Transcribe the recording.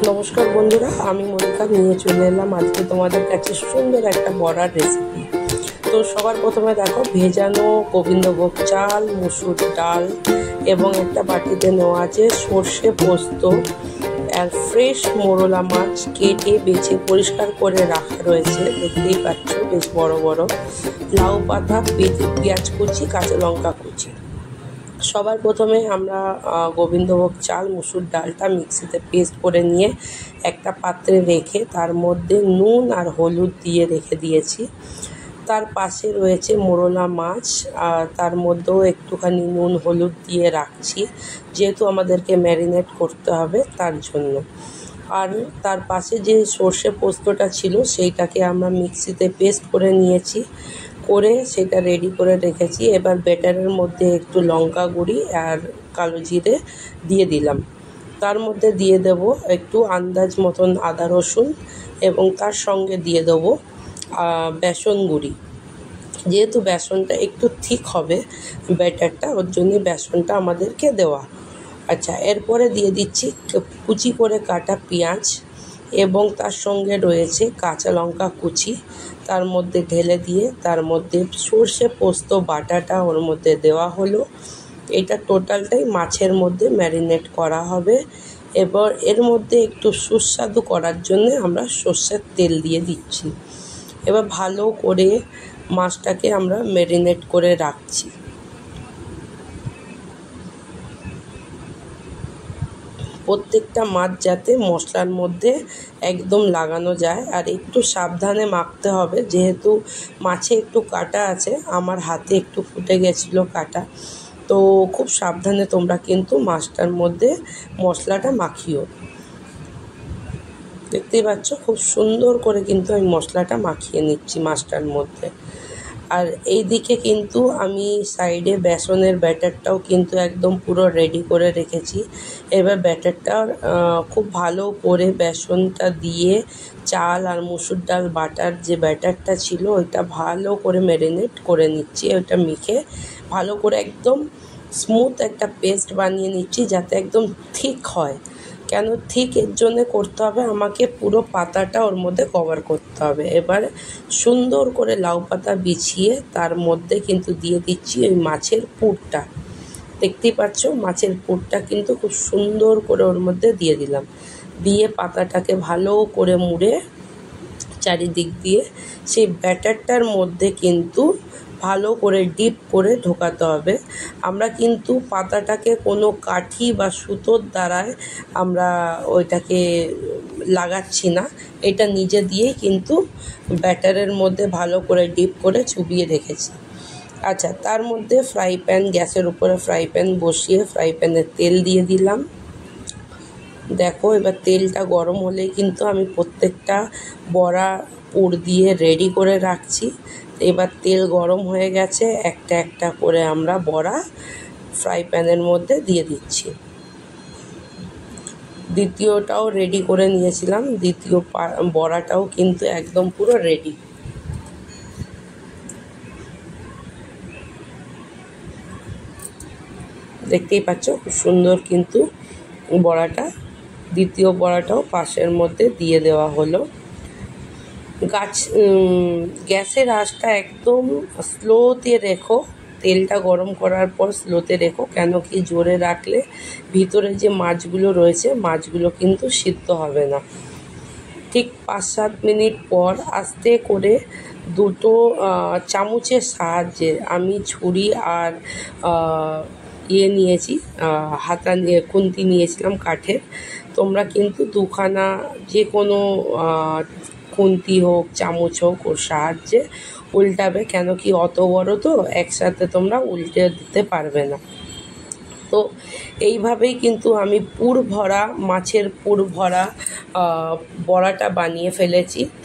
নমস্কার বন্ধুরা, আমি মনিকা নিয়ে চলে এলাম আজকে তোমাদের কাছে সুন্দর একটা বড়ার রেসিপি। তো সবার প্রথমে দেখো, ভেজানো গোবিন্দভোগ চাল, মুসুর ডাল এবং একটা বাটিতে নেওয়া আছে সর্ষে পোস্ত আর ফ্রেশ মোরলা মাছ কেটে বেছে পরিষ্কার করে রাখা রয়েছে, দেখতেই পাচ্ছ বেশ বড় বড়। লাউ পাতা, পেঁয়াজ কুচি, কাঁচা লঙ্কা কুচি। সবার প্রথমে আমরা গোবিন্দভোগ চাল, মুসুর ডালটা মিক্সিতে পেস্ট করে নিয়ে একটা পাত্রে রেখে তার মধ্যে নুন আর হলুদ দিয়ে রেখে দিয়েছি। তার পাশে রয়েছে মোরলা মাছ, আর তার মধ্যেও একটুখানি নুন হলুদ দিয়ে রাখছি, যেহেতু আমাদেরকে ম্যারিনেট করতে হবে তার জন্য। আর তার পাশে যে সর্ষে পোস্তটা ছিল সেইটাকে আমরা মিক্সিতে পেস্ট করে নিয়েছি, করে সেটা রেডি করে রেখেছি। এবার ব্যাটারের মধ্যে একটু লঙ্কা গুঁড়ি আর কালো জিরে দিয়ে দিলাম। তার মধ্যে দিয়ে দেব একটু আন্দাজ মতন আদা রসুন এবং তার সঙ্গে দিয়ে দেবো বেসন গুঁড়ি। যেহেতু বেসনটা একটু থিক হবে ব্যাটারটা, ওর জন্যে বেসনটা আমাদেরকে দেওয়া। আচ্ছা, এরপরে দিয়ে দিচ্ছি কুচি করে কাটা পেঁয়াজ এবং তার সঙ্গে রয়েছে কাঁচা লঙ্কা কুচি। তার মধ্যে ঢেলে দিয়ে তার মধ্যে সর্ষে পোস্ত বাটাটা ওর মধ্যে দেওয়া হলো। এটা টোটালটাই মাছের মধ্যে ম্যারিনেট করা হবে। এবার এর মধ্যে একটু সুস্বাদু করার জন্য আমরা সর্ষের তেল দিয়ে দিচ্ছি। এবার ভালো করে মাছটাকে আমরা ম্যারিনেট করে রাখছি। প্রত্যেকটা মাছ যাতে মশলার মধ্যে একদম লাগানো যায়, আর একটু সাবধানে মাখতে হবে, যেহেতু মাছে একটু কাঁটা আছে, আমার হাতে একটু ফুটে গেছিলো কাঁটা। তো খুব সাবধানে তোমরা কিন্তু মাছটার মধ্যে মশলাটা মাখিও। দেখতেই পাচ্ছ খুব সুন্দর করে কিন্তু আমি মশলাটা মাখিয়ে নিচ্ছি মাছটার মধ্যে। আর এই দিকে কিন্তু আমি সাইডে বেসনের ব্যাটারটাও কিন্তু একদম পুরো রেডি করে রেখেছি। এবার ব্যাটারটা খুব ভালো করে বেসনটা দিয়ে চাল আর মুসুর ডাল বাটার যে ব্যাটারটা ছিল ওইটা ভালো করে ম্যারিনেট করে নিচ্ছি। ওইটা মেখে ভালো করে একদম স্মুথ একটা পেস্ট বানিয়ে নিচ্ছি, যাতে একদম থিক হয়। কেন থিক এর জন্যে করতে হবে, আমাকে পুরো পাতাটা ওর মধ্যে কভার করতে হবে। এবারে সুন্দর করে লাউ পাতা বিছিয়ে তার মধ্যে কিন্তু দিয়ে দিচ্ছি ওই মাছের পুরটা। দেখতেই পাচ্ছ মাছের পুরটা কিন্তু খুব সুন্দর করে ওর মধ্যে দিয়ে দিলাম। দিয়ে পাতাটাকে ভালো করে মুড়ে চারিদিক দিয়ে সেই ব্যাটারটার মধ্যে কিন্তু ভালো করে ডিপ করে ঢোকাতে হবে। আমরা কিন্তু পাতাটাকে কোনো কাঠি বা সুতোর দ্বারায় আমরা ওইটাকে লাগাচ্ছি না, এটা নিজে দিয়েই কিন্তু ব্যাটারের মধ্যে ভালো করে ডিপ করে চুবিয়ে রেখেছি। আচ্ছা, তার মধ্যে ফ্রাই প্যান, গ্যাসের উপরে ফ্রাই প্যান বসিয়ে ফ্রাই প্যানে তেল দিয়ে দিলাম। দেখো, এবার তেলটা গরম হলেই কিন্তু আমি প্রত্যেকটা বড়া পুর দিয়ে রেডি করে রাখছি। এবার তেল গরম হয়ে গেছে, একটা একটা করে আমরা বড়া ফ্রাই প্যানের মধ্যে দিয়ে দিচ্ছি। দ্বিতীয়টাও রেডি করে নিয়েছিলাম, দ্বিতীয় বড়াটাও কিন্তু একদম পুরো রেডি। দেখতেই পাচ্ছ খুব সুন্দর কিন্তু বড়াটা, দ্বিতীয় বড়াটাও পাশের মধ্যে দিয়ে দেওয়া হলো। গ্যাসের আঁচটা একদম স্লোতে রেখো, তেলটা গরম করার পর স্লোতে রেখো। কেন কি জোরে রাখলে ভিতরে যে মাছগুলো রয়েছে মাছগুলো কিন্তু সিদ্ধ হবে না। ঠিক 5-7 মিনিট পর আস্তে করে দুটো চামচের সাহায্যে আমি ছুরি আর নিয়েছি, হাতা নিয়ে খুন্তি নিয়েছিলাম কাঠের। তোমরা কিন্তু দুখানা যে কোনো খুন্তি হোক চামচ হোক ওর সাহায্যে উল্টাবে, কেন কি অত বড় তো একসাথে তোমরা উল্টে দিতে পারবে না। তো এইভাবেই কিন্তু আমি পুর ভরা মাছের পুর ভরা বড়াটা বানিয়ে ফেলেছি। তো